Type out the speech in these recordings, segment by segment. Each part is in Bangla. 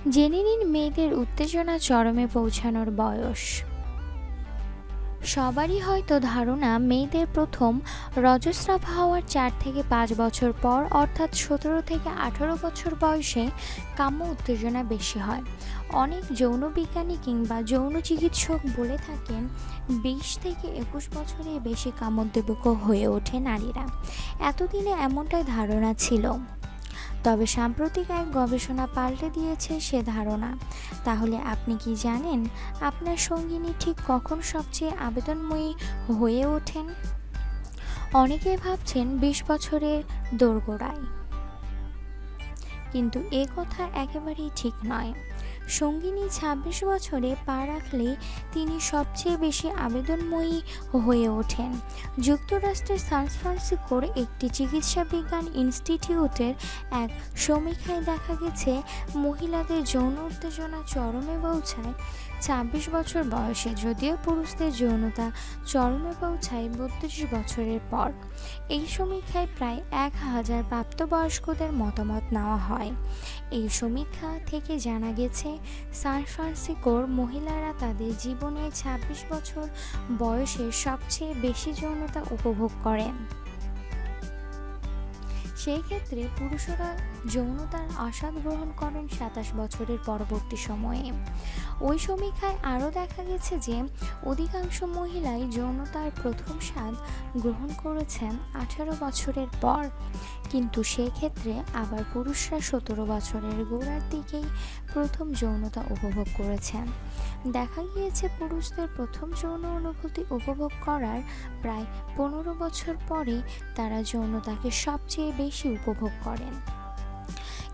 জেনে নিন মেয়েদের উত্তেজনা চরমে পৌঁছানোর বয়স। সবারই হয়তো ধারণা মেয়েদের প্রথম রজস্রাব হওয়ার 4 থেকে 5 বছর পর অর্থাৎ 17 থেকে 18 বছর বয়সে কাম্য উত্তেজনা বেশি হয়। অনেক যৌন বিজ্ঞানী কিংবা যৌন চিকিৎসক বলে থাকেন 20 থেকে 21 বছরে বেশি কামোদ্দীপক হয়ে ওঠে নারীরা। এতদিনে এমনটাই ধারণা ছিল, তবে সাম্প্রতিক এক গবেষণা পাল্টে দিয়েছে সে ধারণা। তাহলে আপনি কি জানেন আপনার সঙ্গিনী ঠিক কখন সবচেয়ে আবেদনময়ী হয়ে ওঠেন? অনেকেই ভাবছেন 20 বছরের দোরগোড়ায়, কিন্তু এ কথা একেবারেই ঠিক নয়। সঙ্গিনী 26 বছরে পা রাখলে তিনি সবচেয়ে বেশি আবেদনময়ী হয়ে ওঠেন। যুক্তরাষ্ট্রের সান ফ্রান্সিসকোর একটি চিকিৎসা বিজ্ঞান ইনস্টিটিউটের এক সমীক্ষায় দেখা গেছে, মহিলাদের যৌন উত্তেজনা চরমে পৌঁছায় 26 বছর বয়সে, যদিও পুরুষদের যৌনতা চরমে পৌঁছায় 32 বছরের পর। এই সমীক্ষায় প্রায় 1000 প্রাপ্তবয়স্কদের মতামত নেওয়া হয়। এই সমীক্ষা থেকে জানা গেছে, সান ফ্রান্সিসকোর মহিলারা তাদের জীবনে 26 বছর বয়সে সবচেয়ে বেশি যৌনতা উপভোগ করেন। সেই ক্ষেত্রে পুরুষরা যৌনতার আস্বাদ গ্রহণ করেন 27 বছরের পরবর্তী সময়ে। ওই সমীক্ষায় আরও দেখা গেছে যে অধিকাংশ মহিলাই যৌনতার প্রথম স্বাদ গ্রহণ করেছেন 18 বছরের পর, কিন্তু সেক্ষেত্রে আবার পুরুষরা 17 বছরের গোড়ার দিকেই প্রথম যৌনতা উপভোগ করেছেন। দেখা গিয়েছে পুরুষদের প্রথম যৌন অনুভূতি উপভোগ করার প্রায় 15 বছর পরে তারা যৌনতাকে সবচেয়ে বেশি উপভোগ করেন,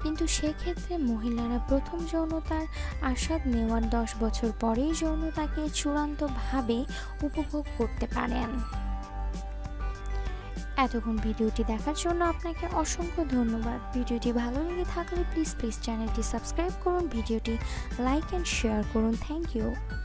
কিন্তু সেক্ষেত্রে মহিলারা প্রথম যৌনতার আস্বাদ নেওয়ার 10 বছর পরেই যৌনতাকে চূড়ান্তভাবে উপভোগ করতে পারেন। এতক্ষণ ভিডিওটি দেখার জন্য আপনাকে অসংখ্য ধন্যবাদ। ভিডিওটি ভালো লেগে থাকলে প্লিজ চ্যানেলটি সাবস্ক্রাইব করুন, ভিডিওটি লাইক অ্যান্ড শেয়ার করুন। Thank you.